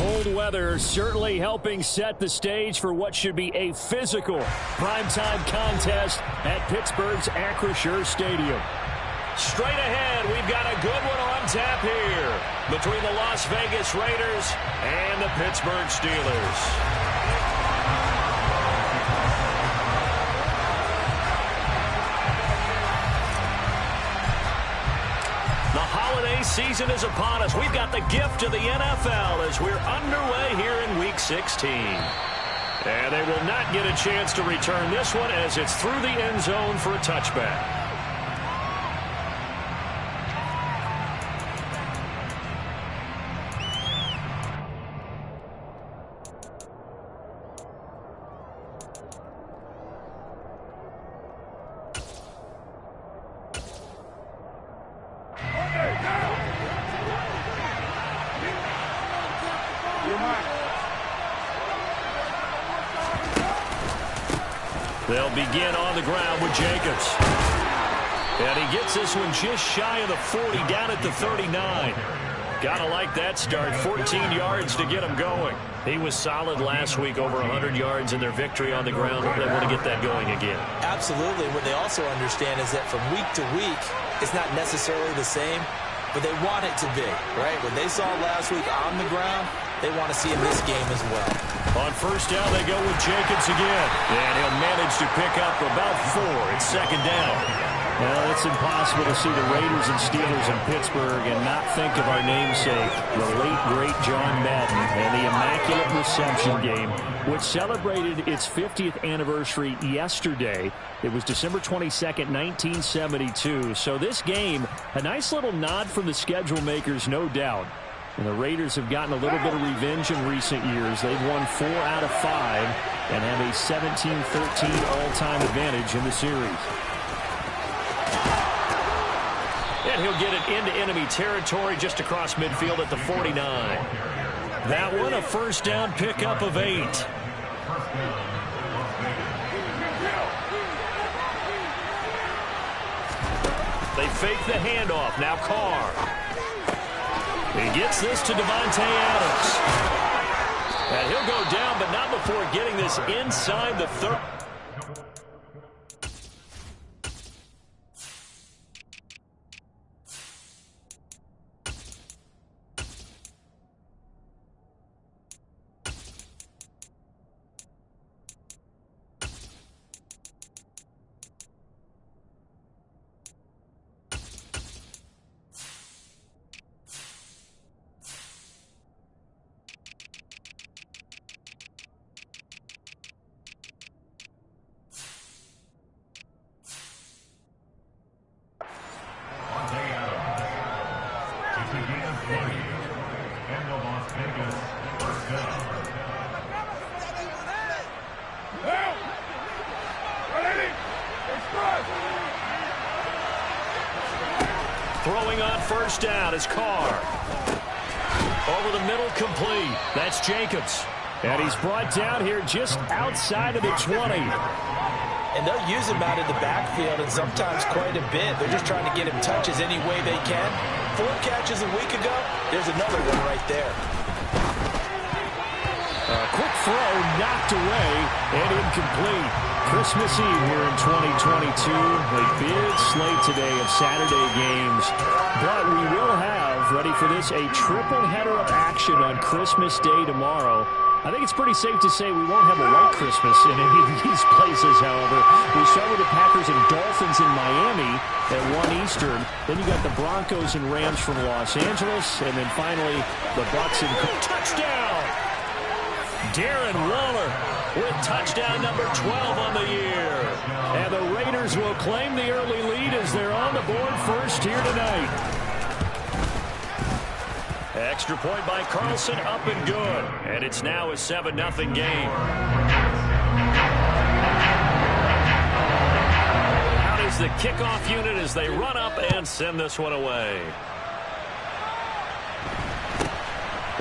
Cold weather certainly helping set the stage for what should be a physical primetime contest at Pittsburgh's Acrisure Stadium. Straight ahead, we've got a good one on tap here between the Las Vegas Raiders and the Pittsburgh Steelers. The holiday season is upon us. We've got the gift of the NFL as we're underway here in Week 16. And they will not get a chance to return this one as it's through the end zone for a touchback. They'll begin on the ground with Jacobs. And he gets this one just shy of the 40, down at the 39. Gotta like that start. 14 yards to get him going. He was solid last week, over 100 yards in their victory on the ground. They want to get that going again. Absolutely. What they also understand is that from week to week, it's not necessarily the same, but they want it to be, right? What they saw last week on the ground, they want to see in this game as well. On first down, they go with Jacobs again. And he'll manage to pick up about 4. It's second down. Well, it's impossible to see the Raiders and Steelers in Pittsburgh and not think of our namesake, the late, great John Madden, and the Immaculate Reception game, which celebrated its 50th anniversary yesterday. It was December 22nd, 1972. So this game, a nice little nod from the schedule makers, no doubt. And the Raiders have gotten a little bit of revenge in recent years. They've won 4 out of 5 and have a 17-13 all-time advantage in the series. And he'll get it into enemy territory just across midfield at the 49. That one a first down pickup of 8. They fake the handoff. Now Carr. He gets this to Devontae Adams. And he'll go down, but not before getting this inside the 30. Throwing on first down is Carr. Over the middle, complete. That's Jacobs. And he's brought down here just outside of the 20. And they'll use him out in the backfield, and sometimes quite a bit. They're just trying to get him touches any way they can. 4 catches a week ago. There's another one right there. Quick throw, knocked away, and incomplete. Christmas Eve here in 2022. A big slate today of Saturday games. But we will have, ready for this, a triple header of action on Christmas Day tomorrow. I think it's pretty safe to say we won't have a white Christmas in any of these places, however. We start with the Packers and Dolphins in Miami at 1 Eastern. Then you got the Broncos and Rams from Los Angeles. And then finally, the Bucs and... Touchdown! Darren Waller with touchdown number 12 on the year. And the Raiders will claim the early lead as they're on the board first here tonight. Extra point by Carlson, up and good. And it's now a 7-0 game. Out is the kickoff unit as they run up and send this one away.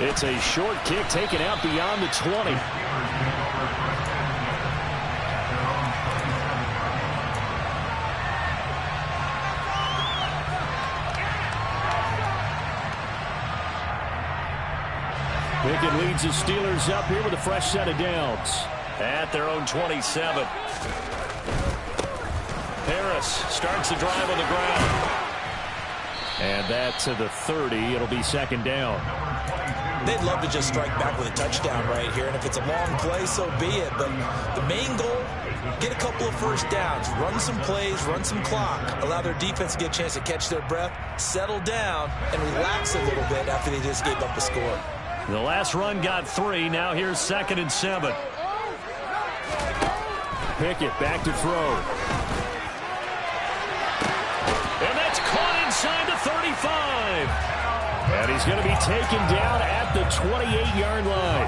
It's a short kick taken out beyond the 20. Pickett leads the Steelers up here with a fresh set of downs. At their own 27. Harris starts the drive on the ground. And that to the 30. It'll be second down. They'd love to just strike back with a touchdown right here, and if it's a long play, so be it. But the main goal, get a couple of first downs, run some plays, run some clock, allow their defense to get a chance to catch their breath, settle down, and relax a little bit after they just gave up a score. The last run got 3. Now here's 2nd and 7. Pickett back to throw. And that's caught inside the 35. And he's going to be taken down at the 28-yard line.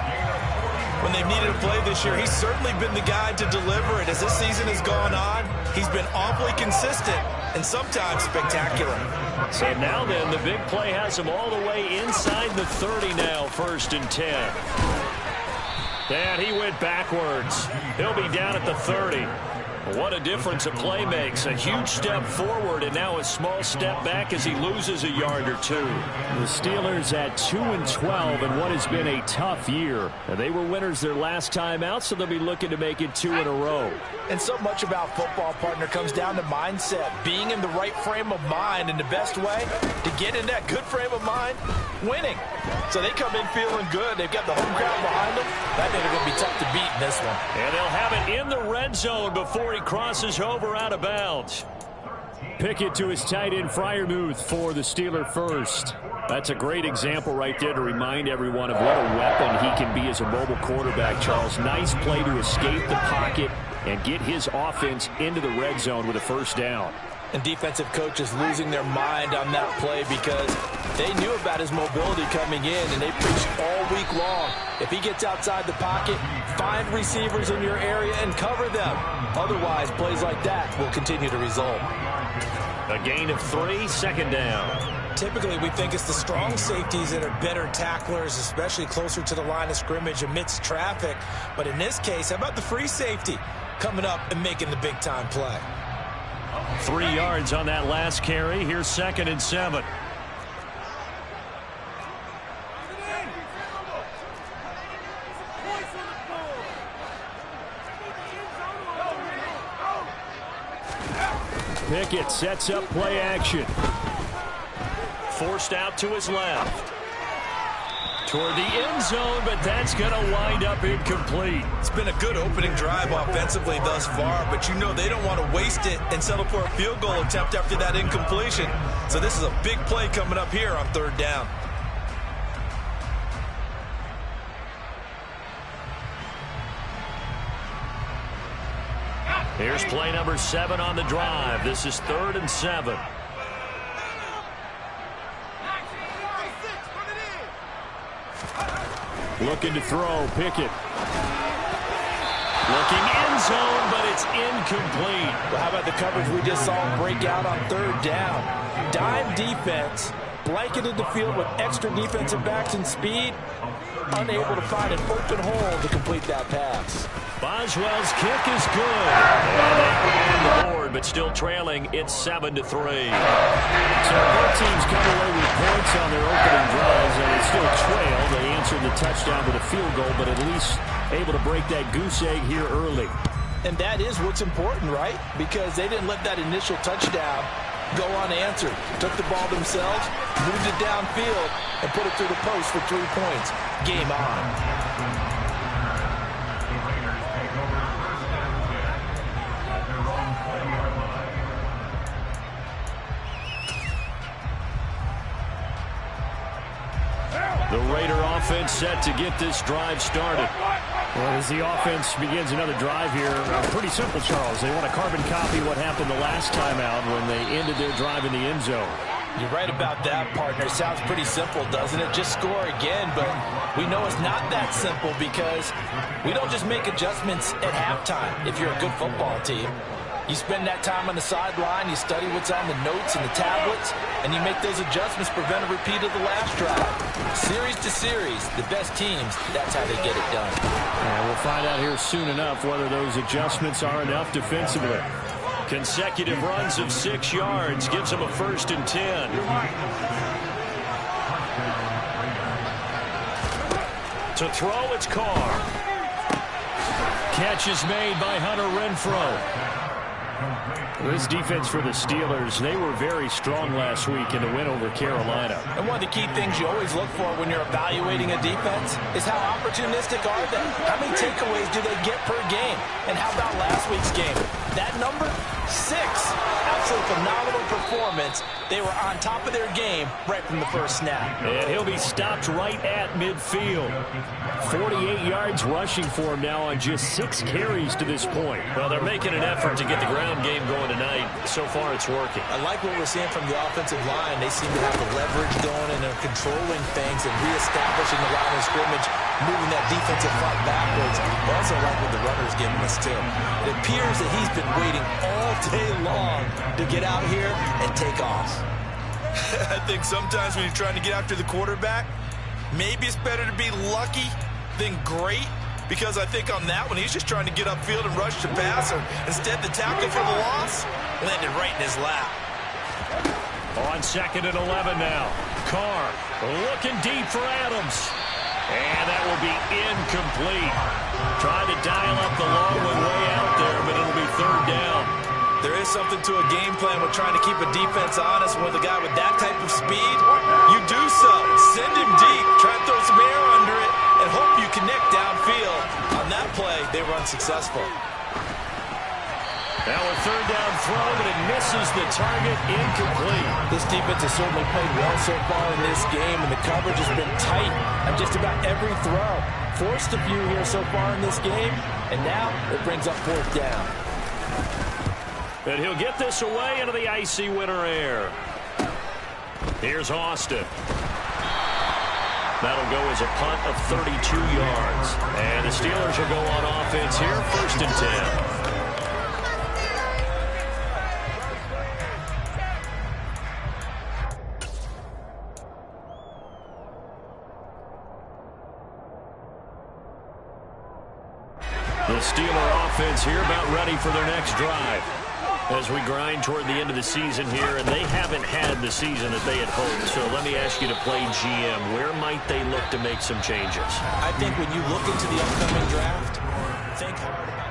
When they've needed a play this year, he's certainly been the guy to deliver it. As this season has gone on, he's been awfully consistent and sometimes spectacular. So now then, the big play has him all the way inside the 30 now, 1st and 10. And he went backwards. He'll be down at the 30. What a difference a play makes. A huge step forward and now a small step back as he loses a yard or 2. The Steelers at 2-12 in what has been a tough year. They were winners their last time out, so they'll be looking to make it 2 in a row. And so much about football, partner, comes down to mindset. Being in the right frame of mind, and the best way to get in that good frame of mind, winning. So they come in feeling good. They've got the home crowd behind them. That they're going to be tough to beat in this one. And they'll have it in the red zone before he crosses over out of bounds. Pickett to his tight end, Freiermuth, for the Steeler first. That's a great example right there to remind everyone of what a weapon he can be as a mobile quarterback, Charles. Nice play to escape the pocket and get his offense into the red zone with a first down. And defensive coaches losing their mind on that play because they knew about his mobility coming in, and they preached all week long. If he gets outside the pocket, find receivers in your area and cover them. Otherwise, plays like that will continue to result. A gain of 3, 2nd down. Typically, we think it's the strong safeties that are better tacklers, especially closer to the line of scrimmage amidst traffic. But in this case, how about the free safety coming up and making the big-time play? 3 yards on that last carry. Here's 2nd and 7. Pickett sets up play action. Forced out to his left. Toward the end zone, but that's going to wind up incomplete. It's been a good opening drive offensively thus far, but you know they don't want to waste it and settle for a field goal attempt after that incompletion. So this is a big play coming up here on 3rd down. Here's play number 7 on the drive. This is 3rd and 7. Looking to throw, Pickett. Looking end zone, but it's incomplete. Well, how about the coverage we just saw him break out on 3rd down? Dime defense, blanketed the field with extra defensive backs and speed, unable to find an open hole to complete that pass. Boswell's kick is good. And they on the board, but still trailing. It's 7-3. So both teams come away with points on their opening drives, and they still trail. They answered the touchdown with a field goal, but at least able to break that goose egg here early. And that is what's important, right? Because they didn't let that initial touchdown go unanswered. Took the ball themselves, moved it downfield, and put it through the post for 3 points. Game on. The Raider offense set to get this drive started. Well, as the offense begins another drive here, pretty simple, Charles. They want to carbon copy what happened the last time out when they ended their drive in the end zone. You're right about that, partner. Sounds pretty simple, doesn't it? Just score again, but we know it's not that simple because we don't just make adjustments at halftime if you're a good football team. You spend that time on the sideline, you study what's on the notes and the tablets, and you make those adjustments, prevent a repeat of the last drive. Series to series, the best teams, that's how they get it done. And we'll find out here soon enough whether those adjustments are enough defensively. Consecutive runs of 6 yards gives them a 1st and 10. To throw, it's Carr. Catch is made by Hunter Renfrow. This defense for the Steelers, they were very strong last week in the win over Carolina. And one of the key things you always look for when you're evaluating a defense is how opportunistic are they? How many takeaways do they get per game? And how about last week's game? That number? 6. Absolutely phenomenal performance. They were on top of their game right from the first snap. And he'll be stopped right at midfield. 48 yards rushing for him now on just 6 carries to this point. Well, they're making an effort to get the ground game going tonight. So far, it's working. I like what we're seeing from the offensive line. They seem to have the leverage going, and they're controlling things and reestablishing the line of scrimmage, moving that defensive front backwards. I also like what the runner's giving us, too. It appears that he's been waiting all day long to get out here and take off. I think sometimes when you're trying to get after the quarterback, maybe it's better to be lucky than great, because I think on that one, he's just trying to get upfield and rush the passer. Instead, the tackle for the loss landed right in his lap. On 2nd and 11 now. Carr looking deep for Adams. And that will be incomplete. Trying to dial up the long one way out there, but it'll be 3rd down. There is something to a game plan with trying to keep a defense honest. With a guy with that type of speed, you do so. Send him deep, try and throw some air under it, and hope you connect downfield. On that play, they were unsuccessful. Now a 3rd down throw, but it misses the target, incomplete. This defense has certainly played well so far in this game, and the coverage has been tight on just about every throw. Forced a few here so far in this game, and now it brings up 4th down. And he'll get this away into the icy winter air. Here's Austin. That'll go as a punt of 32 yards. And the Steelers will go on offense here, 1st and 10. The Steeler offense here about ready for their next drive. As we grind toward the end of the season here, and they haven't had the season that they had hoped. So let me ask you to play GM. Where might they look to make some changes? I think when you look into the upcoming draft, think hard about it.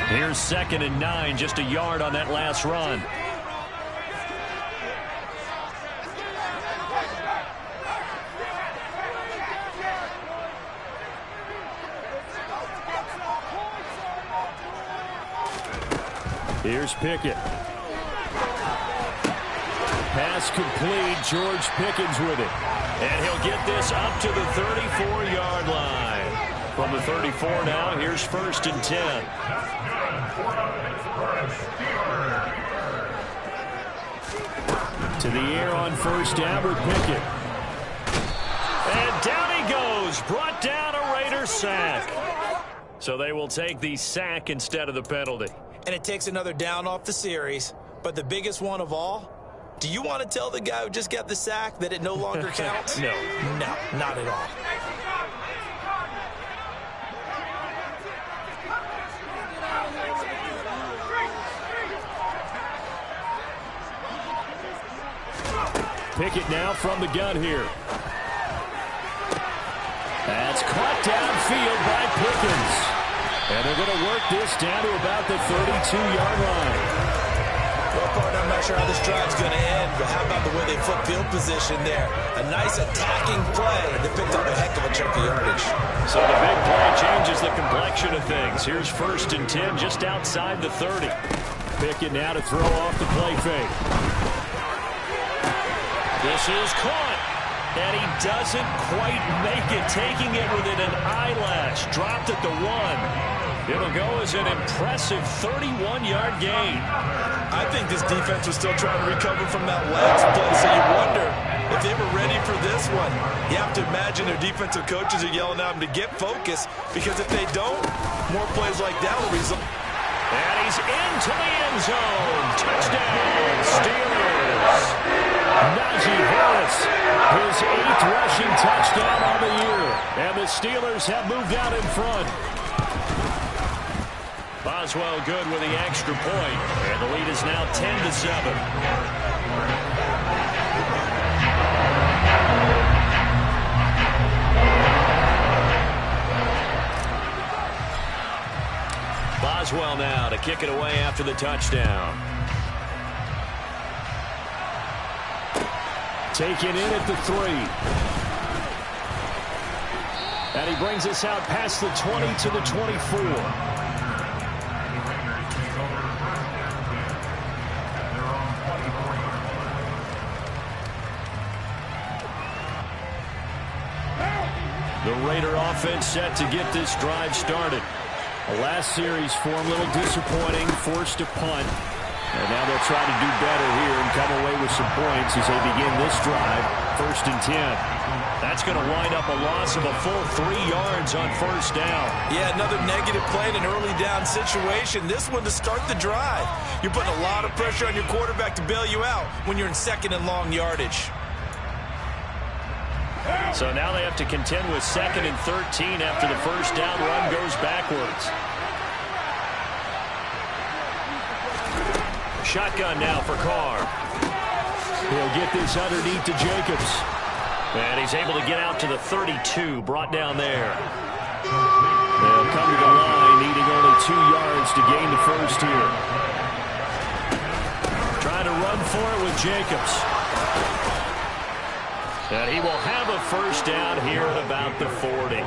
Here's 2nd and 9, just a yard on that last run. Here's Pickett. Pass complete. George Pickens with it. And he'll get this up to the 34-yard line. From the 34 now, here's 1st and 10. To the air on 1st down with Pickett. And down he goes. Brought down a Raider sack. So they will take the sack instead of the penalty. And it takes another down off the series. But the biggest one of all, do you want to tell the guy who just got the sack that it no longer counts? No. No, not at all. Pickett now from the gun here. That's caught downfield by Pickens. And they're going to work this down to about the 32-yard line. Well, partner, I'm not sure how this drive's going to end, but how about the way they flip field position there? A nice attacking play that picked up a heck of a chunk of yardage. So the big play changes the complexion of things. Here's 1st and 10 just outside the 30. Pickett now to throw off the play fake. This is caught. And he doesn't quite make it, taking it within an eyelash. Dropped at the 1. It'll go as an impressive 31-yard gain. I think this defense was still trying to recover from that last play, so you wonder if they were ready for this one. You have to imagine their defensive coaches are yelling at them to get focused, because if they don't, more plays like that will result. And he he's into the end zone. Touchdown, Steelers. Najee Harris, his 8th rushing touchdown on the year. And the Steelers have moved out in front. Boswell good with the extra point. And the lead is now 10-7. Boswell now to kick it away after the touchdown. Taken in at the 3. And he brings us out past the 20 to the 24. The Raider offense set to get this drive started. The last series for him, a little disappointing, forced a punt. And now they'll try to do better here and come away with some points as they begin this drive, 1st and 10. That's going to wind up a loss of a full 3 yards on 1st down. Yeah, another negative play in an early down situation. This one to start the drive. You're putting a lot of pressure on your quarterback to bail you out when you're in 2nd and long yardage. So now they have to contend with 2nd and 13 after the 1st down run goes backwards. Shotgun now for Carr. He'll get this underneath to Jacobs. And he's able to get out to the 32, brought down there. They'll come to the line, needing only 2 yards to gain the 1st here. Trying to run for it with Jacobs. And he will have a 1st down here at about the 40.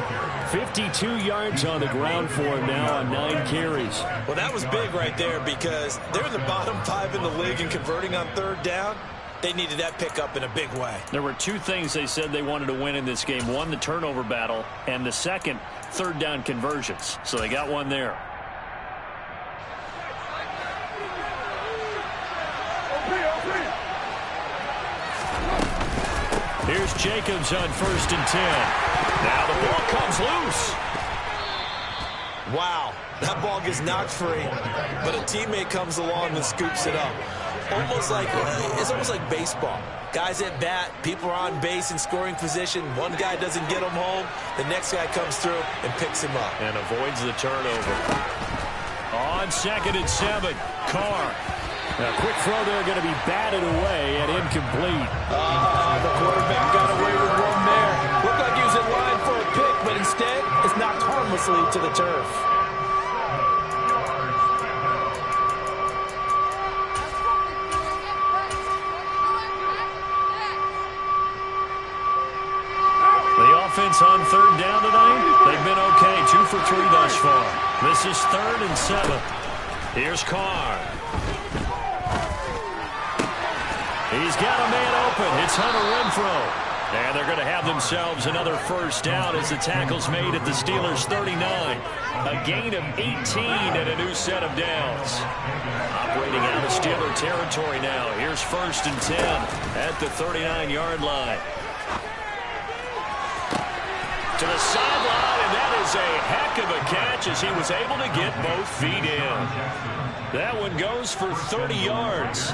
52 yards on the ground for him now on 9 carries. Well, that was big right there because they're in the bottom 5 in the league and converting on 3rd down. They needed that pickup in a big way. There were 2 things they said they wanted to win in this game. One, the turnover battle, and the second, 3rd down conversions. So they got one there. Here's Jacobs on 1st and 10. Now the ball comes loose. Wow, that ball gets knocked free, but a teammate comes along and scoops it up. It's almost like baseball. Guys at bat, people are on base in scoring position. One guy doesn't get him home. The next guy comes through and picks him up. And avoids the turnover. On 2nd and 7, Carr. A quick throw there going to be batted away and incomplete. The quarterback got away with one there. Looked like he was in line for a pick, but instead it's knocked harmlessly to the turf. The offense on 3rd down tonight, they've been okay. 2 for 3 thus far. This is 3rd and 7. Here's Carr. He's got a man open. It's Hunter Renfrow. And they're going to have themselves another 1st down as the tackle's made at the Steelers' 39. A gain of 18 and a new set of downs. Operating out of Steeler territory now. Here's 1st and 10 at the 39-yard line. To the sideline, and that is a heck of a catch as he was able to get both feet in. That one goes for 30 yards.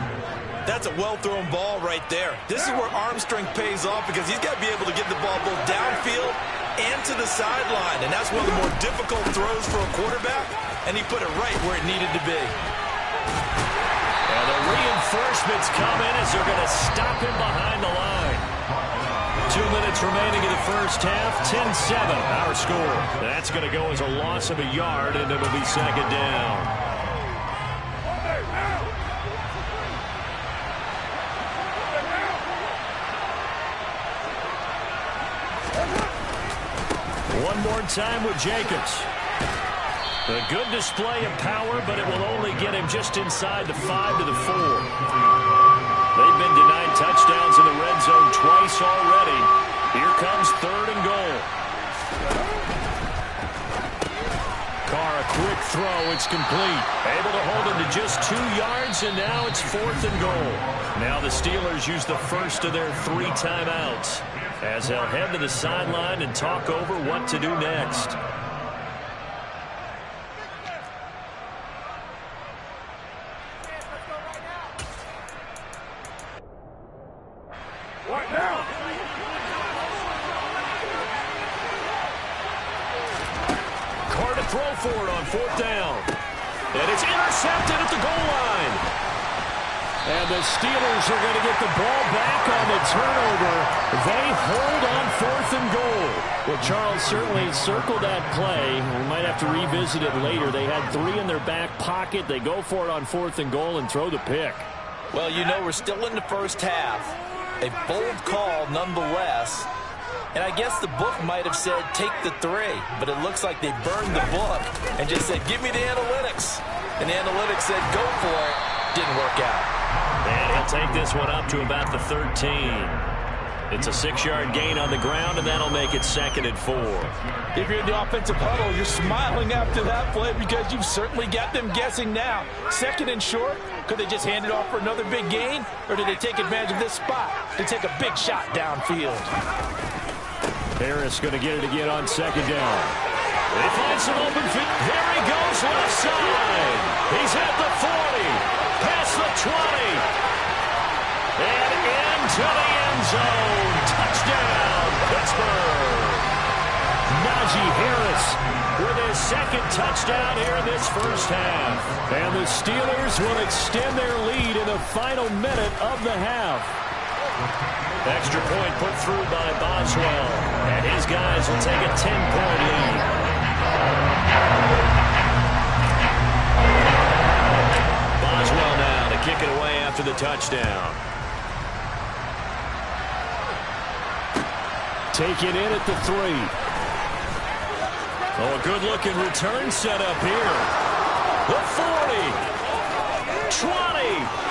That's a well-thrown ball right there. This is where arm strength pays off because he's got to be able to get the ball both downfield and to the sideline. And that's one of the more difficult throws for a quarterback, and he put it right where it needed to be. And the reinforcements come in as they're going to stop him behind the line. 2 minutes remaining in the 1st half, 10-7 our score. That's going to go as a loss of a yard, and it'll be 2nd down. One more time with Jacobs. A good display of power, but it will only get him just inside the 5 to the 4. They've been denied touchdowns in the red zone twice already. Here comes 3rd and goal. Carr, a quick throw. It's complete. Able to hold him to just 2 yards, and now it's 4th and goal. Now the Steelers use the first of their 3 timeouts as they'll head to the sideline and talk over what to do next. Carr to throw for it on 4th down. And it's intercepted at the goal line. And the Steelers are going to get the ball back on the turnover. They hold on 4th and goal. Well, Charles certainly circled that play. We might have to revisit it later. They had 3 in their back pocket. They go for it on 4th and goal and throw the pick. Well, you know, we're still in the first half. A bold call nonetheless. And I guess the book might have said take the 3. But it looks like they burned the book and just said, give me the analytics. And the analytics said, go for it. Didn't work out. And he'll take this one up to about the 13. It's a 6-yard gain on the ground, and that'll make it 2nd and 4. If you're in the offensive huddle, you're smiling after that play because you've certainly got them guessing now. 2nd and short, could they just hand it off for another big gain, or did they take advantage of this spot to take a big shot downfield? Harris going to get it again on 2nd down. They find some open feet. There he goes, left side. He's at the 40. Past the 20. And into the end zone. Touchdown, Pittsburgh. Najee Harris with his 2nd touchdown here in this first half. And the Steelers will extend their lead in the final minute of the half. Extra point put through by Boswell. And his guys will take a 10-point lead. Boswell now to kick it away after the touchdown. Take it in at the 3. Oh, a good-looking return set up here. The 40. 20.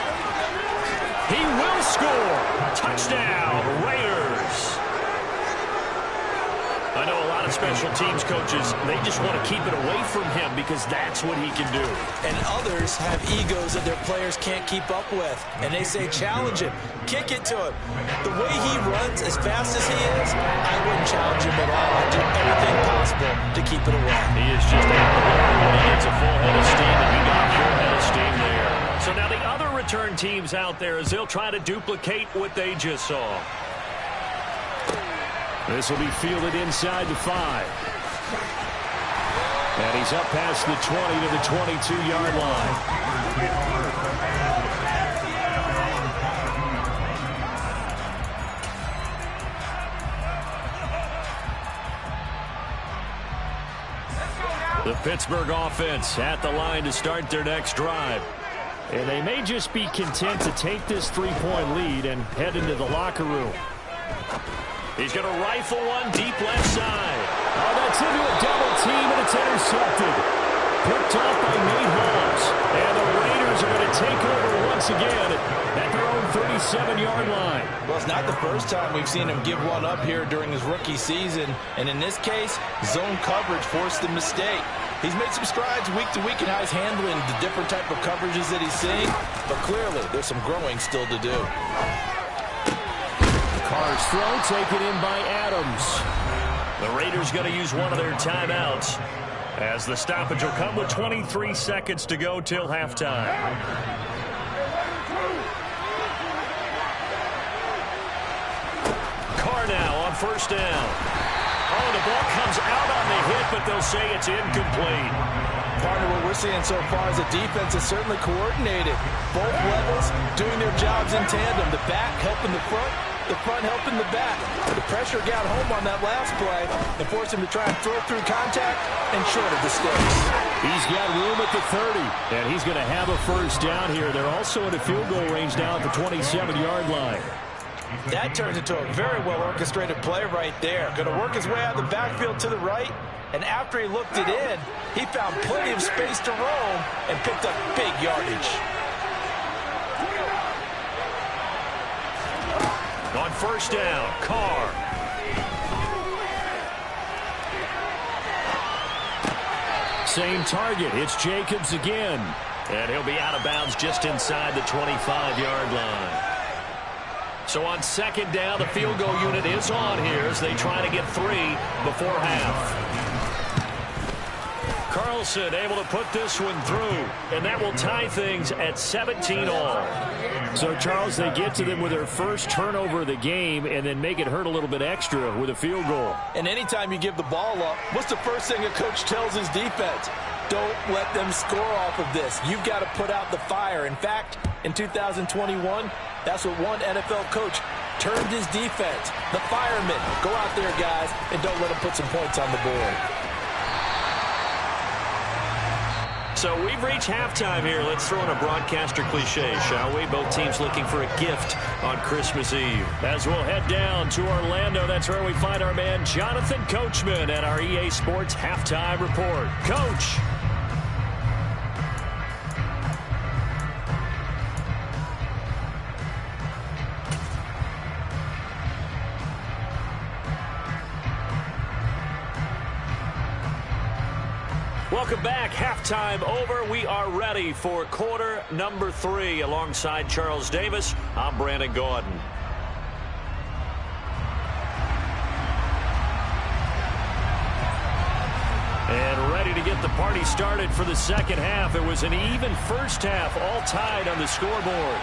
He will score. Touchdown, Raiders. I know a lot of special teams coaches, they just want to keep it away from him because that's what he can do. And others have egos that their players can't keep up with. And they say, challenge him. Kick it to him. The way he runs as fast as he is, I wouldn't challenge him at all. I'd do everything possible to keep it away. He is just unbelievable when he gets a full head of steam, and he got a full head of steam there. So now the other return teams out there as they'll try to duplicate what they just saw. This will be fielded inside the 5. And he's up past the 20 to the 22-yard line. The Pittsburgh offense at the line to start their next drive. And they may just be content to take this 3-point lead and head into the locker room. He's going to rifle one deep left side. Oh, that's into a double team, and it's intercepted. Picked off by Nate Holmes. And the Raiders are going to take over once again at their own 37-yard line. Well, it's not the first time we've seen him give one up here during his rookie season. And in this case, zone coverage forced the mistake. He's made some strides week to week in how he's handling the different type of coverages that he's seeing. But clearly, there's some growing still to do. Carr's throw taken in by Adams. The Raiders going to use one of their timeouts as the stoppage will come with 23 seconds to go till halftime. Carr now on 1st down. Oh, the ball comes out on the hit, but they'll say it's incomplete. Partner, what we're seeing so far is the defense is certainly coordinated. Both levels doing their jobs in tandem. The back helping the front helping the back. The pressure got home on that last play and forced him to try and throw through contact and short of the sticks. He's got room at the 30, and he's going to have a 1st down here. They're also in a field goal range now at the 27-yard line. That turns into a very well-orchestrated play right there. Going to work his way out of the backfield to the right, and after he looked it in, he found plenty of space to roam and picked up big yardage. On 1st down, Carr. Same target. It's Jacobs again. And he'll be out of bounds just inside the 25-yard line. So on 2nd down, the field goal unit is on here as they try to get 3 before half. Carlson able to put this one through, and that will tie things at 17 all. So, Charles, they get to them with their first turnover of the game and then make it hurt a little bit extra with a field goal. And anytime you give the ball up, what's the first thing a coach tells his defense? Don't let them score off of this. You've got to put out the fire. In fact, in 2021, that's what one NFL coach termed his defense. The firemen. Go out there, guys, and don't let them put some points on the board. So we've reached halftime here. Let's throw in a broadcaster cliche, shall we? Both teams looking for a gift on Christmas Eve. As we'll head down to Orlando, that's where we find our man Jonathan Coachman at our EA Sports Halftime Report. Coach. Welcome back. Halftime over. We are ready for quarter number 3. Alongside Charles Davis, I'm Brandon Gaudin. And ready to get the party started for the second half. It was an even first half, all tied on the scoreboard.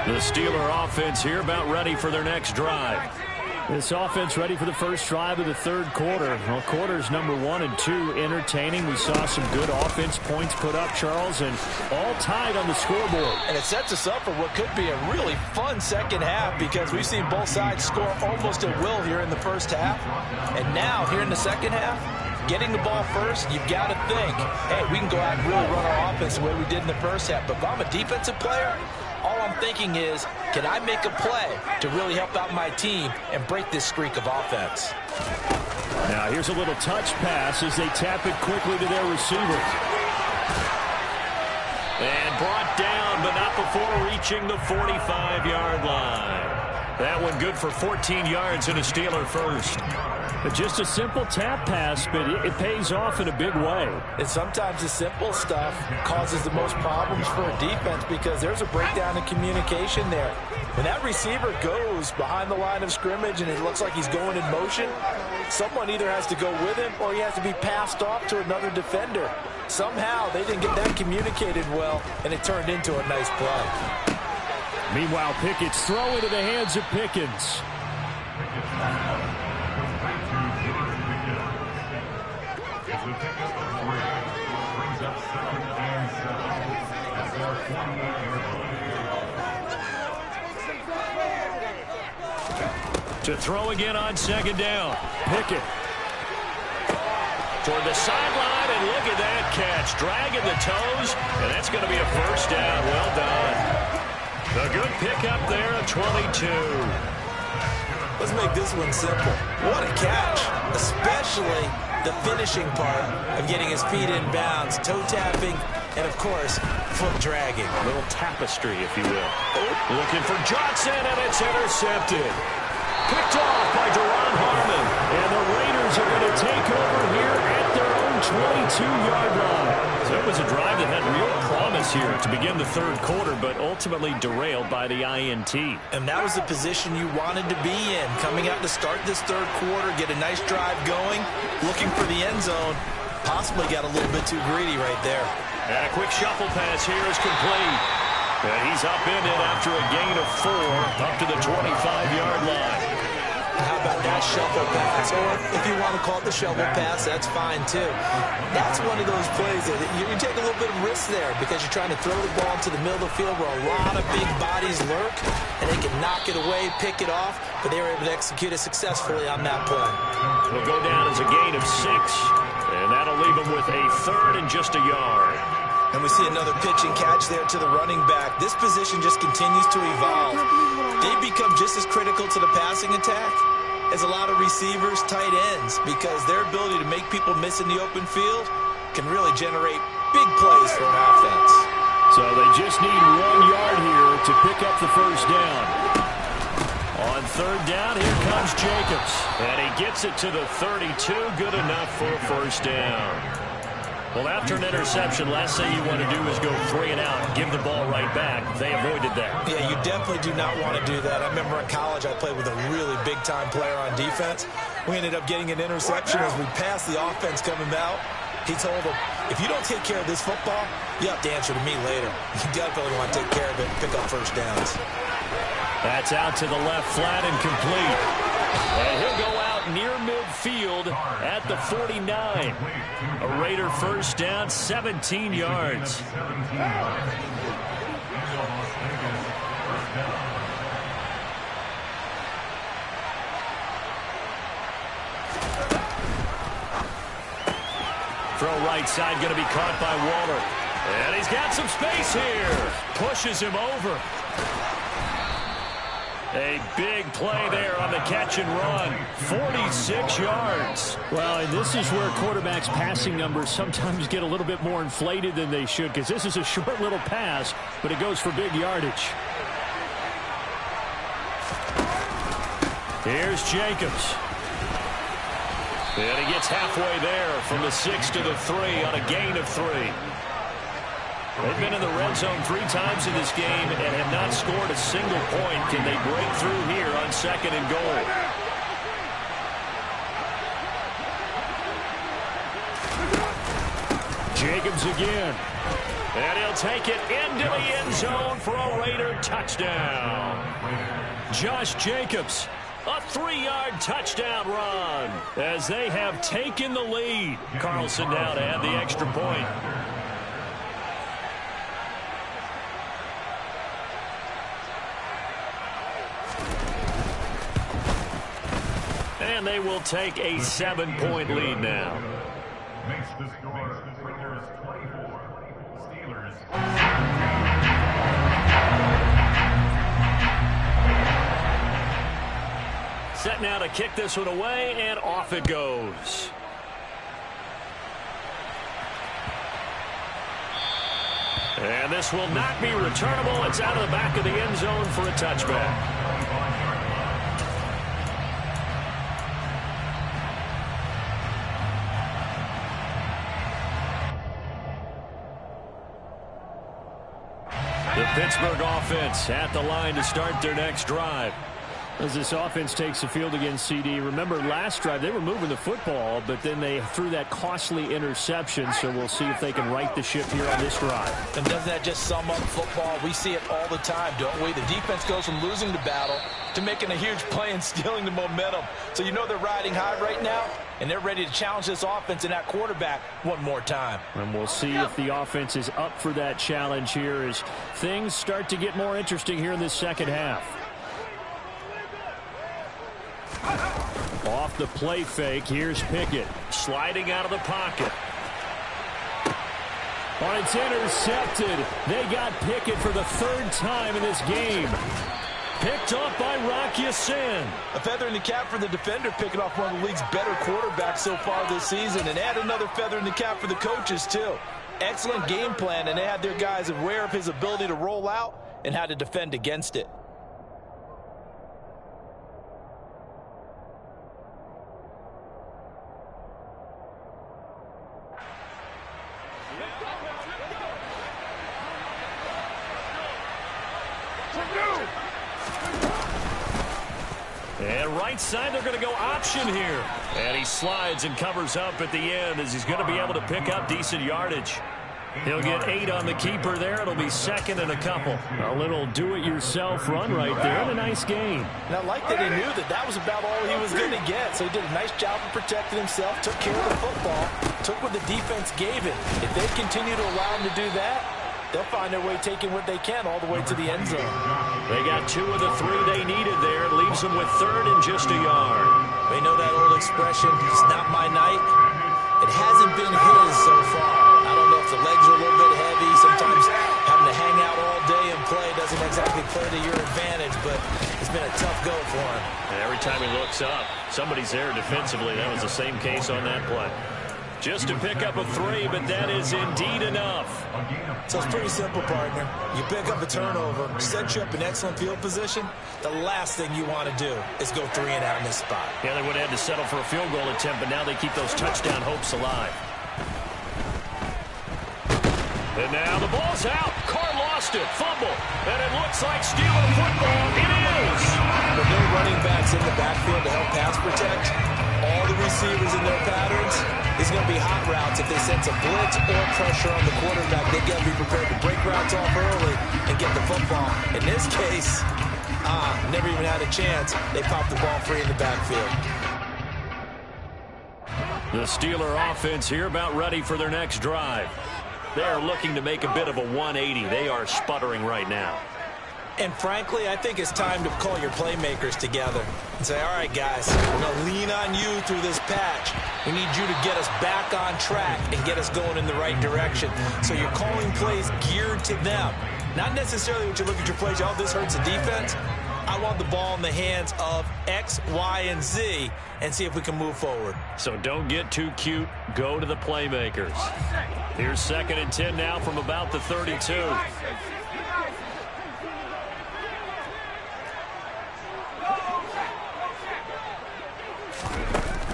The Steeler offense here about ready for their next drive. This offense ready for the first drive of the third quarter. Well, quarters number 1 and 2 entertaining. We saw some good offense points put up, Charles, and all tied on the scoreboard. And it sets us up for what could be a really fun second half because we've seen both sides score almost at will here in the first half. And now, here in the second half, getting the ball first, you've got to think, hey, we can go out and really run our offense the way we did in the first half. But if I'm a defensive player, all I'm thinking is, can I make a play to really help out my team and break this streak of offense? Now here's a little touch pass as they tap it quickly to their receiver. And brought down, but not before reaching the 45-yard line. That one good for 14 yards and a Steeler first. Just a simple tap pass, but it pays off in a big way. And sometimes the simple stuff causes the most problems for a defense because there's a breakdown in communication there. When that receiver goes behind the line of scrimmage and it looks like he's going in motion, someone either has to go with him or he has to be passed off to another defender. Somehow they didn't get that communicated well, and it turned into a nice play. Meanwhile, Pickett's throw into the hands of Pickens. To throw again on second down. Pickett. Toward the sideline, and look at that catch. Dragging the toes, and that's going to be a first down. Well done. A good pickup there of 22. Let's make this one simple. What a catch, especially the finishing part of getting his feet in bounds, toe tapping, and, of course, foot dragging. A little tapestry, if you will. Looking for Johnson, and it's intercepted. Picked off by Duron Harmon. And the Raiders are going to take over here at their own 22-yard line. So it was a drive that had real promise here to begin the third quarter, but ultimately derailed by the INT. And that was the position you wanted to be in. Coming out to start this third quarter, get a nice drive going, looking for the end zone. Possibly got a little bit too greedy right there. And a quick shuffle pass here is complete. And he's upended after a gain of 4 up to the 25-yard line. How about that shuffle pass? Or if you want to call it the shovel pass, that's fine too. That's one of those plays that you take a little bit of risk there because you're trying to throw the ball to the middle of the field where a lot of big bodies lurk, and they can knock it away, pick it off, but they were able to execute it successfully on that play. It'll go down as a gain of 6, and that'll leave them with a third and just a yard. And we see another pitch and catch there to the running back. This position just continues to evolve. They become just as critical to the passing attack as a lot of receivers, tight ends, because their ability to make people miss in the open field can really generate big plays for an offense. So they just need 1 yard here to pick up the first down. On third down, here comes Jacobs. And he gets it to the 32. Good enough for a first down. Well, after an interception, last thing you want to do is go 3 and out and give the ball right back. They avoided that. Yeah, you definitely do not want to do that. I remember in college I played with a really big-time player on defense. We ended up getting an interception as we passed the offense coming out. He told him, if you don't take care of this football, you have to answer to me later. You definitely want to take care of it and pick up first downs. That's out to the left, flat and complete. And he'll go out near midfield at the 49. A Raider first down, 17 yards. Throw right side, going to be caught by Waller. And he's got some space here. Pushes him over. A big play there on the catch and run. 46 yards. Well, and this is where quarterbacks' passing numbers sometimes get a little bit more inflated than they should, because this is a short little pass, but it goes for big yardage. Here's Jacobs. And he gets halfway there from the 6 to the 3 on a gain of 3. They've been in the red zone 3 times in this game and have not scored a single point. Can they break through here on 2nd and goal? Jacobs again. And he'll take it into the end zone for a Raider touchdown. Josh Jacobs, a 3-yard touchdown run as they have taken the lead. Carlson now to add the extra point. And they will take a 7-point lead now. Makes the score Raiders 24, Steelers. Set now to kick this one away, and off it goes. And this will not be returnable. It's out of the back of the end zone for a touchback. The Pittsburgh offense at the line to start their next drive. As this offense takes the field against CD, remember last drive they were moving the football, but then they threw that costly interception, so we'll see if they can right the ship here on this drive. And doesn't that just sum up football? We see it all the time, don't we? The defense goes from losing the battle to making a huge play and stealing the momentum. So you know they're riding high right now, and they're ready to challenge this offense and that quarterback one more time. And we'll see if the offense is up for that challenge here as things start to get more interesting here in this second half. Off the play fake, here's Pickett. Sliding out of the pocket. Oh, it's intercepted. They got Pickett for the 3rd time in this game. Picked off by Rock Ya-Sin. A feather in the cap for the defender, picking off one of the league's better quarterbacks so far this season, and add another feather in the cap for the coaches, too. Excellent game plan, and they had their guys aware of his ability to roll out and how to defend against it. And right side, they're going to go option here. And he slides and covers up at the end as he's going to be able to pick up decent yardage. He'll get 8 on the keeper there. It'll be 2nd and a couple. A little do-it-yourself run right there and a nice gain. And I like that he knew that that was about all he was going to get. So he did a nice job of protecting himself, took care of the football, took what the defense gave him. If they continue to allow him to do that, they'll find their way taking what they can all the way to the end zone. They got 2 of the 3 they needed there. It leaves them with 3rd and just a yard. They know that old expression, it's not my night. It hasn't been his so far. I don't know if the legs are a little bit heavy. Sometimes having to hang out all day and play doesn't exactly play to your advantage, but it's been a tough go for him. And every time he looks up, somebody's there defensively. That was the same case on that play. Just to pick up a 3, but that is indeed enough. So it's pretty simple, partner. You pick up a turnover, set you up in excellent field position. The last thing you want to do is go 3 and out in this spot. Yeah, they would have had to settle for a field goal attempt, but now they keep those touchdown hopes alive. And now the ball's out. Carr lost it. Fumble. And it looks like stealing football. It is. With no running backs in the backfield to help pass protect, all the receivers in their patterns, it's going to be hot routes if they sense a blitz or pressure on the quarterback. They got to be prepared to break routes off early and get the football. In this case, never even had a chance. They popped the ball free in the backfield. The Steeler offense here about ready for their next drive. They are looking to make a bit of a 180. They are sputtering right now. And frankly, I think it's time to call your playmakers together and say, all right, guys, we're going to lean on you through this patch. We need you to get us back on track and get us going in the right direction. So you're calling plays geared to them. Not necessarily when you look at your plays, oh, this hurts the defense. I want the ball in the hands of X, Y, and Z and see if we can move forward. So don't get too cute. Go to the playmakers. Here's 2nd and 10 now from about the 32.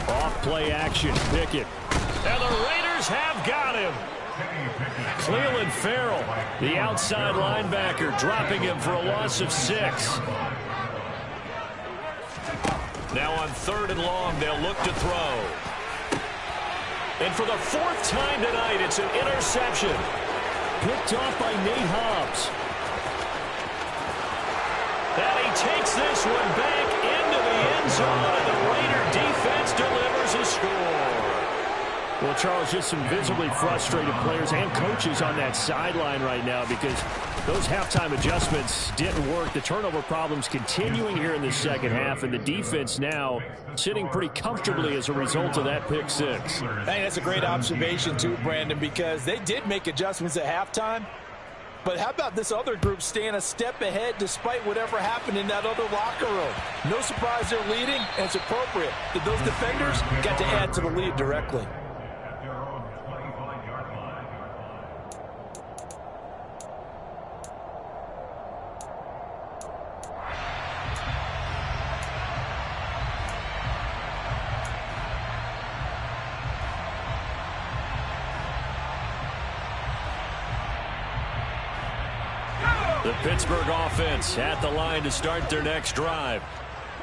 Off-play action. Pickett. And the Raiders have got him. Clelin Ferrell, the outside linebacker, dropping him for a loss of 6. Now on 3rd and long, they'll look to throw. And for the 4th time tonight, it's an interception. Picked off by Nate Hobbs. And he takes this one back into the end zone, and the Raider defense delivers a score. Well, Charles, just some visibly frustrated players and coaches on that sideline right now because those halftime adjustments didn't work. The turnover problems continuing here in the second half, and the defense now sitting pretty comfortably as a result of that pick 6. I think that's a great observation, too, Brandon, because they did make adjustments at halftime. But how about this other group staying a step ahead despite whatever happened in that other locker room? No surprise they're leading, and it's appropriate that those defenders got to add to the lead directly. The Pittsburgh offense at the line to start their next drive.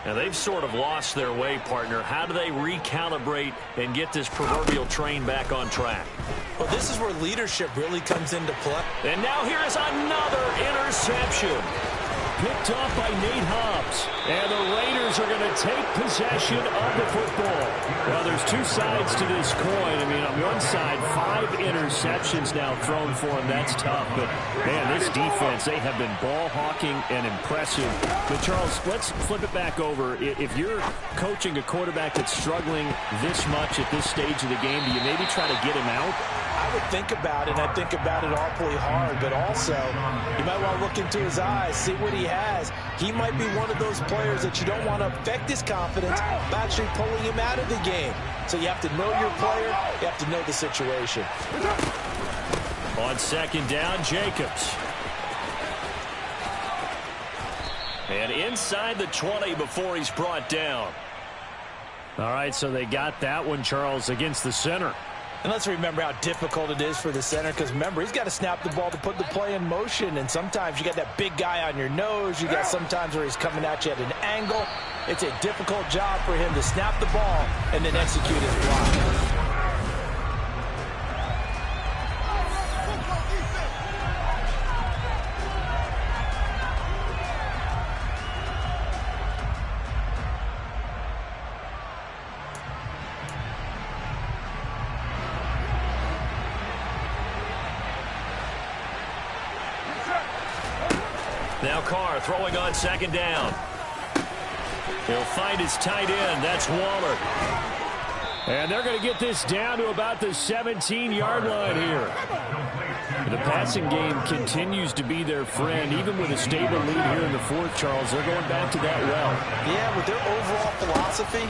Now, they've sort of lost their way, partner. How do they recalibrate and get this proverbial train back on track? Well, this is where leadership really comes into play. And now here is another interception. Picked off by Nate Hobbs. And the Raiders are going to take possession of the football. Well, there's two sides to this coin. I mean, on one side, 5 interceptions now thrown for him. That's tough. But, man, this defense, they have been ball hawking and impressive. But, Charles, let's flip it back over. If you're coaching a quarterback that's struggling this much at this stage of the game, do you maybe try to get him out? I would think about it, and I think about it awfully hard, but also you might want to look into his eyes, see what he has. He might be one of those players that you don't want to affect his confidence by actually pulling him out of the game. So you have to know your player, you have to know the situation. On 2nd down, Jacobs. And inside the 20 before he's brought down. All right, so they got that one, Charles, against the center. And let's remember how difficult it is for the center, because remember, he's got to snap the ball to put the play in motion, and sometimes you got that big guy on your nose. You got sometimes where he's coming at you at an angle. It's a difficult job for him to snap the ball and then execute his block. Now Carr throwing on 2nd down. He'll find his tight end. That's Waller. And they're going to get this down to about the 17-yard line here. The passing game continues to be their friend. Even with a stable lead here in the 4th, Charles, they're going back to that well. Yeah, with their overall philosophy,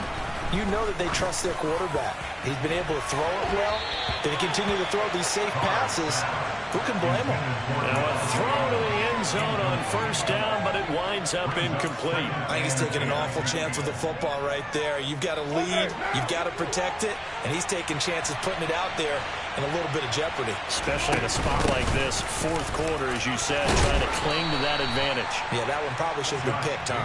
you know that they trust their quarterback. He's been able to throw it well. Did he continue to throw these safe passes? Who can blame him? Now a throw to the end zone on first down, but it winds up incomplete. I think he's taking an awful chance with the football right there. You've got to lead, you've got to protect it, and he's taking chances putting it out there in a little bit of jeopardy. Especially in a spot like this, fourth quarter, as you said, trying to cling to that advantage. Yeah, that one probably should have been picked, huh?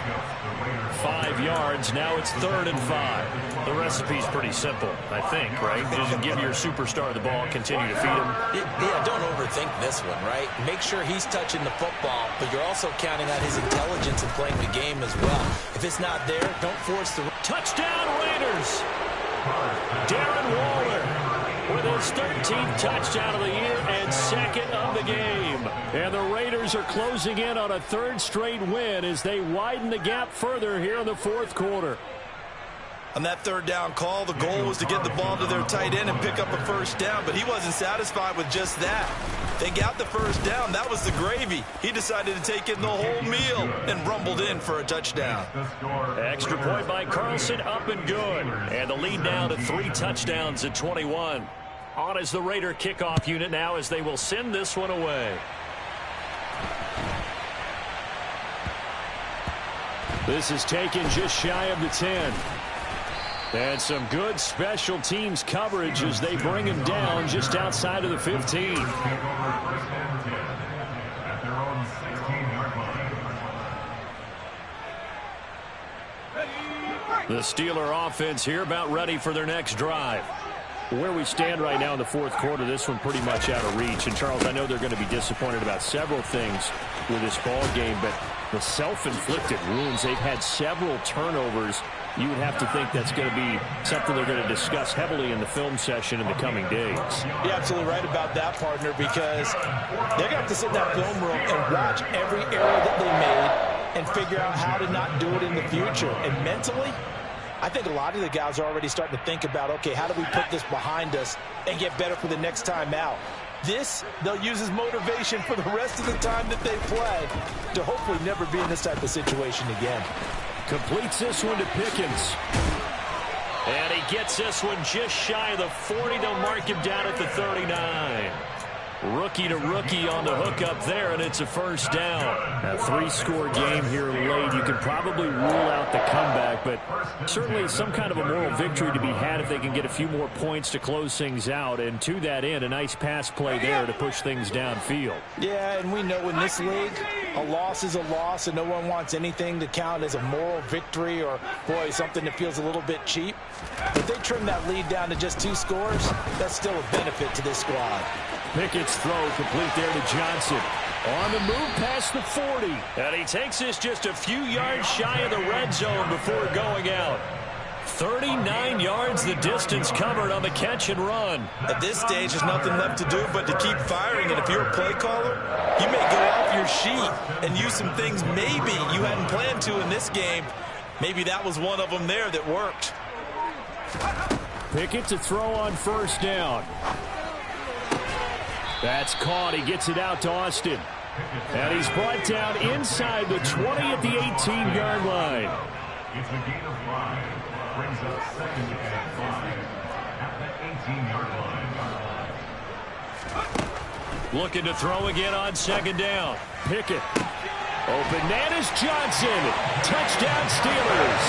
5 yards, now it's 3rd and 5. The recipe's pretty simple, I think, right? Just give your superstar the ball, continue to feed him. Yeah, don't overthink this one, right? Make sure he's touching the football, but you're also counting on his intelligence in playing the game as well. If it's not there, don't force the... Touchdown, Raiders! Darren Waller with his 13th touchdown of the year and 2nd of the game. And the Raiders are closing in on a 3rd straight win as they widen the gap further here in the 4th quarter. On that 3rd down call, the goal was to get the ball to their tight end and pick up a first down, but he wasn't satisfied with just that. They got the first down. That was the gravy. He decided to take in the whole meal and rumbled in for a touchdown. Extra point by Carlson, up and good. And the lead now to 3 touchdowns at 21. On is the Raider kickoff unit now as they will send this one away. This is taken just shy of the 10. And some good special teams coverage as they bring him down just outside of the 15. The Steeler offense here about ready for their next drive. Where we stand right now in the 4th quarter, this one pretty much out of reach. And, Charles, I know they're going to be disappointed about several things with this ball game, but the self-inflicted wounds, they've had several turnovers. You would have to think that's going to be something they're going to discuss heavily in the film session in the coming days. You're absolutely right about that, partner, because they're going to have to sit in that film room and watch every error that they made and figure out how to not do it in the future. And mentally, I think a lot of the guys are already starting to think about, okay, how do we put this behind us and get better for the next time out? This, they'll use as motivation for the rest of the time that they play to hopefully never be in this type of situation again. Completes this one to Pickens. And he gets this one just shy of the 40. They'll mark him down at the 39. Rookie to rookie on the hook up there, and it's a first down. A 3-score game here late. You can probably rule out the comeback, but certainly some kind of a moral victory to be had if they can get a few more points to close things out. And to that end, a nice pass play there to push things downfield. Yeah, and we know in this league, a loss is a loss, and no one wants anything to count as a moral victory or, boy, something that feels a little bit cheap. If they trim that lead down to just 2 scores, that's still a benefit to this squad. Pickett's throw complete there to Johnson. On the move past the 40. And he takes this just a few yards shy of the red zone before going out. 39 yards the distance covered on the catch and run. At this stage, there's nothing left to do but to keep firing. And if you're a play caller, you may go off your sheet and use some things maybe you hadn't planned to in this game. Maybe that was one of them there that worked. Pickett to throw on first down. That's caught. He gets it out to Austin. And he's brought down inside the 20 at the 18-yard line. It's a gain of 5. Brings up 2nd and 5 at the 18-yard line. Looking to throw again on 2nd down. Pickett. Open man is Johnson. Touchdown Steelers.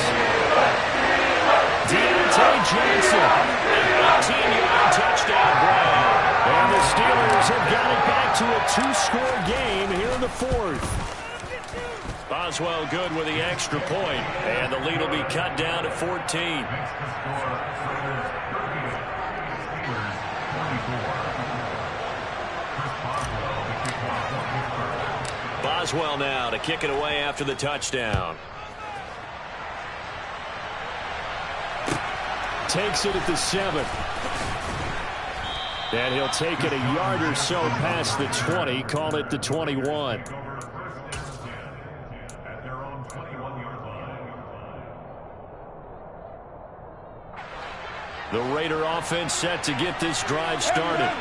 Deontay Johnson. 18-yard touchdown grab. And the Steelers have got it back to a 2-score game here in the 4th. Boswell good with the extra point. And the lead will be cut down to 14. Boswell now to kick it away after the touchdown. Takes it at the 7. And he'll take it a yard or so past the 20. Call it the 21. The Raider offense set to get this drive started.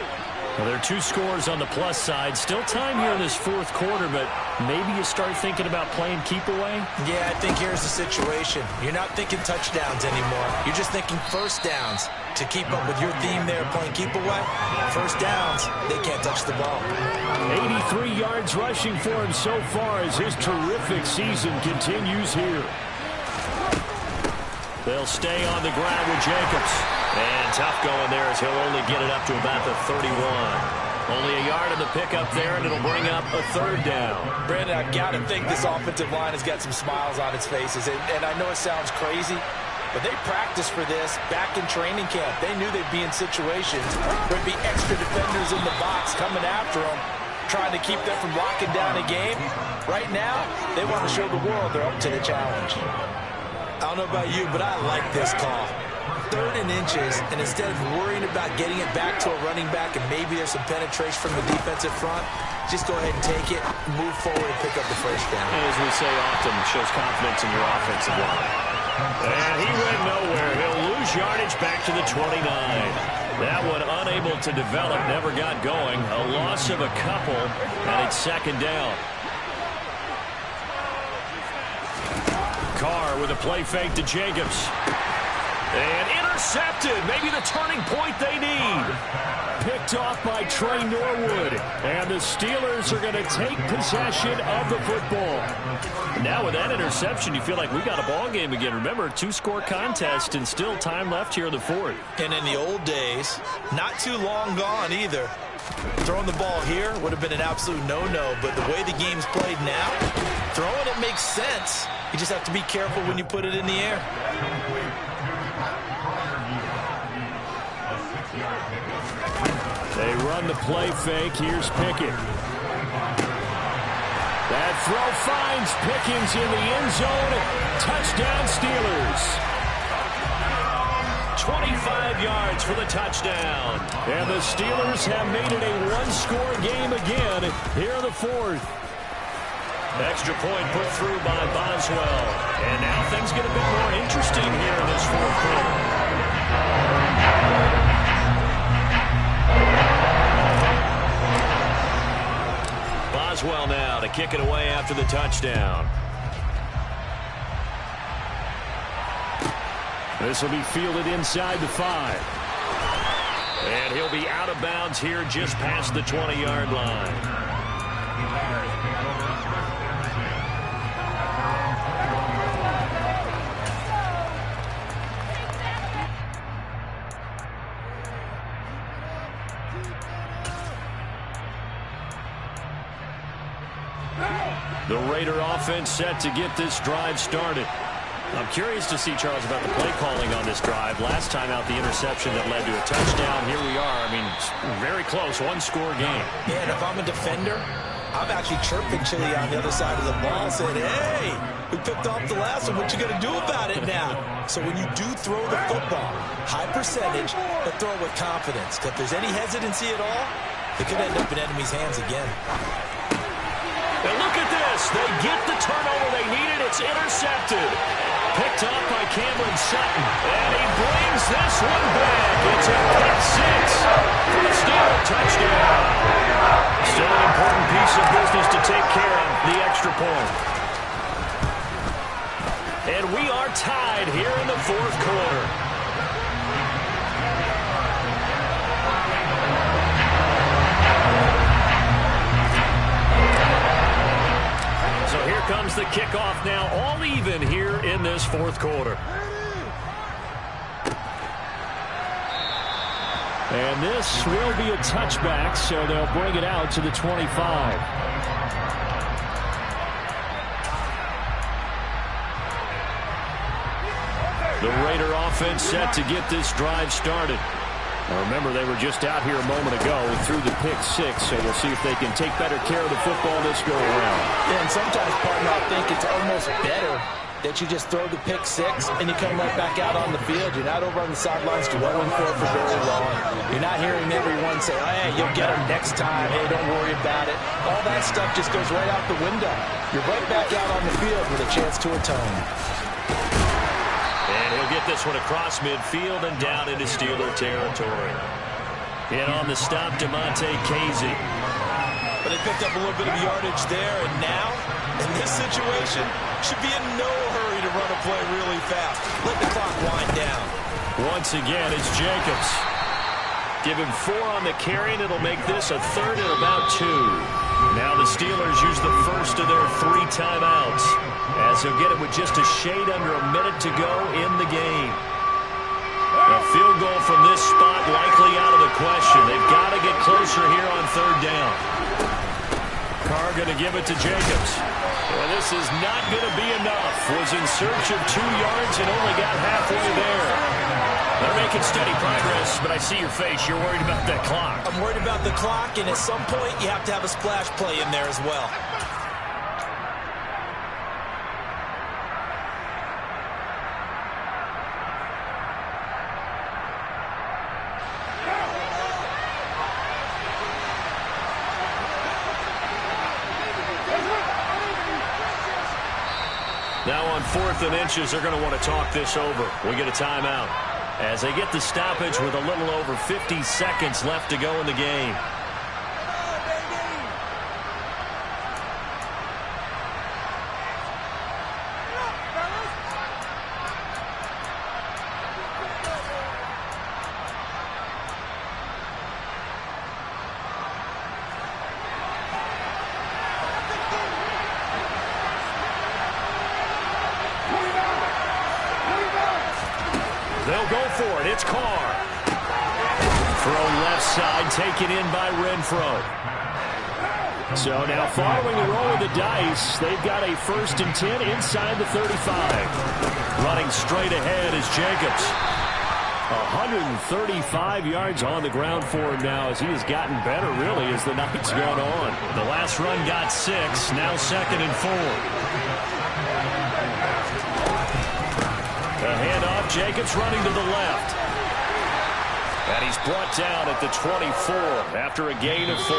Well, there are 2 scores on the plus side. Still time here in this 4th quarter, but maybe you start thinking about playing keep away? Yeah, I think here's the situation. You're not thinking touchdowns anymore. You're just thinking first downs. to keep up with your theme there, playing keep away, first downs, they can't touch the ball. 83 yards rushing for him so far as his terrific season continues here. They'll stay on the ground with Jacobs. And tough going there as he'll only get it up to about the 31. Only a yard of the pickup there, and it'll bring up a third down. Brandon, I've got to think this offensive line has got some smiles on its faces. And I know it sounds crazy, but they practiced for this back in training camp. They knew they'd be in situations where there'd be extra defenders in the box coming after them, trying to keep them from locking down a game. Right now, they want to show the world they're up to the challenge. I don't know about you, but I like this call. 3rd and inches, and instead of worrying about getting it back to a running back and maybe there's some penetration from the defensive front, just go ahead and take it, move forward, and pick up the first down. And as we say often, it shows confidence in your offensive line. And he went nowhere. He'll lose yardage back to the 29. That one unable to develop, never got going. A loss of a couple, and it's 2nd down. Carr with a play fake to Jacobs. And intercepted. Maybe the turning point they need. Picked off by Trey Norwood. And the Steelers are going to take possession of the football. Now with that interception, you feel like we got a ball game again. Remember, 2-score contest and still time left here in the 4th. And in the old days, not too long gone either. Throwing the ball here would have been an absolute no-no. But the way the game's played now, throwing it makes sense. You just have to be careful when you put it in the air. They run the play fake. Here's Pickett. That throw finds Pickens in the end zone. Touchdown, Steelers. 25 yards for the touchdown. And the Steelers have made it a 1-score game again here in the 4th. Extra point put through by Boswell. And now things get a bit more interesting here in this 4th quarter. Boswell now to kick it away after the touchdown. This will be fielded inside the 5. And he'll be out of bounds here just past the 20-yard line. The Raider offense set to get this drive started. I'm curious to see, Charles, about the play calling on this drive. Last time out, the interception that led to a touchdown. Here we are. I mean, very close, 1-score game. Yeah, and if I'm a defender, I'm actually chirping Chili on the other side of the ball, saying, hey, we picked off the last one. What you going to do about it now? So when you do throw the football, high percentage, but throw it with confidence. If there's any hesitancy at all, it could end up in enemy's hands again. And look at this. They get the turnover they needed. It's intercepted. Picked up by Cameron Sutton. And he brings this one back. It's a pick 6 for the Steelers touchdown. Still an important piece of business to take care of, the extra point. And we are tied here in the 4th quarter. So here comes the kickoff now, all even here in this 4th quarter. And this will be a touchback, so they'll bring it out to the 25. The Raider offense set to get this drive started. Now remember, they were just out here a moment ago through the pick 6, so we'll see if they can take better care of the football this go around. Yeah, and sometimes, partner, I think it's almost better that you just throw the pick 6 and you come right back out on the field. You're not over on the sidelines dwelling for it for very long. You're not hearing everyone say, oh, hey, you'll get them next time. Hey, don't worry about it. All that stuff just goes right out the window. You're right back out on the field with a chance to atone. And he'll get this one across midfield and down into Steeler territory. In on the stop, Damontae Kazee. But they picked up a little bit of yardage there, and now this situation should be in no hurry to run a play really fast. Let the clock wind down. Once again, it's Jacobs. Give him 4 on the carry, and it'll make this a 3rd and about 2. Now the Steelers use the first of their 3 timeouts, as he'll get it with just a shade under a minute to go in the game. A field goal from this spot likely out of the question. They've got to get closer here on 3rd down. Carr going to give it to Jacobs. Well, this is not going to be enough. Was in search of 2 yards and only got halfway there. They're making steady progress, but I see your face. You're worried about that clock. I'm worried about the clock, and at some point, you have to have a splash play in there as well. Now on 4th and inches, they're going to want to talk this over. We get a timeout as they get the stoppage with a little over 50 seconds left to go in the game. They'll go for it. It's Carr. Throw left side, taken in by Renfro. So now following the roll of the dice, they've got a 1st and 10 inside the 35. Running straight ahead is Jacobs. 135 yards on the ground for him now as he has gotten better, really, as the night's gone on. The last run got 6, now 2nd and 4. A handoff, Jacobs running to the left. And he's brought down at the 24 after a gain of 4.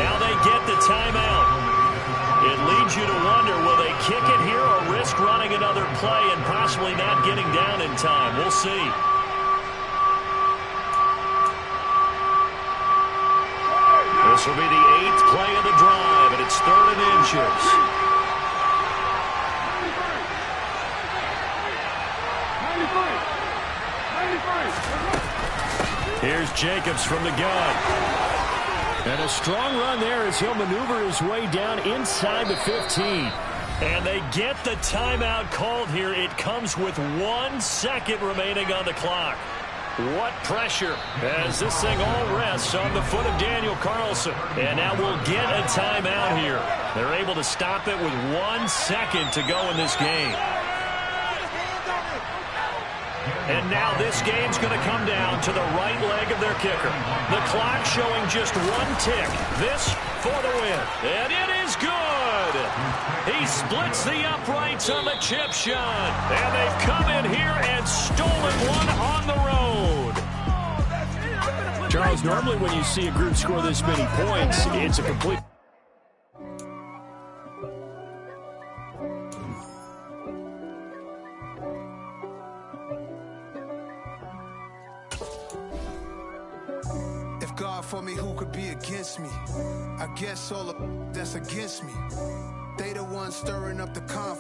Now they get the timeout. It leads you to wonder, will they kick it here or risk running another play and possibly not getting down in time? We'll see. This will be the 8th play of the drive, and it's 3rd and inches. Here's Jacobs from the gun. And a strong run there as he'll maneuver his way down inside the 15. And they get the timeout called here. It comes with 1 second remaining on the clock. What pressure as this thing all rests on the foot of Daniel Carlson. And now we'll get a timeout here. They're able to stop it with 1 second to go in this game. And now this game's going to come down to the right leg of their kicker. The clock showing just 1 tick. This for the win. And it is good. He splits the uprights on the chip shot. And they've come in here and stolen one on the road. Charles, normally when you see a group score this many points, it's a complete... God for me, who could be against me? I guess all of that's against me. They the ones stirring up the conflict.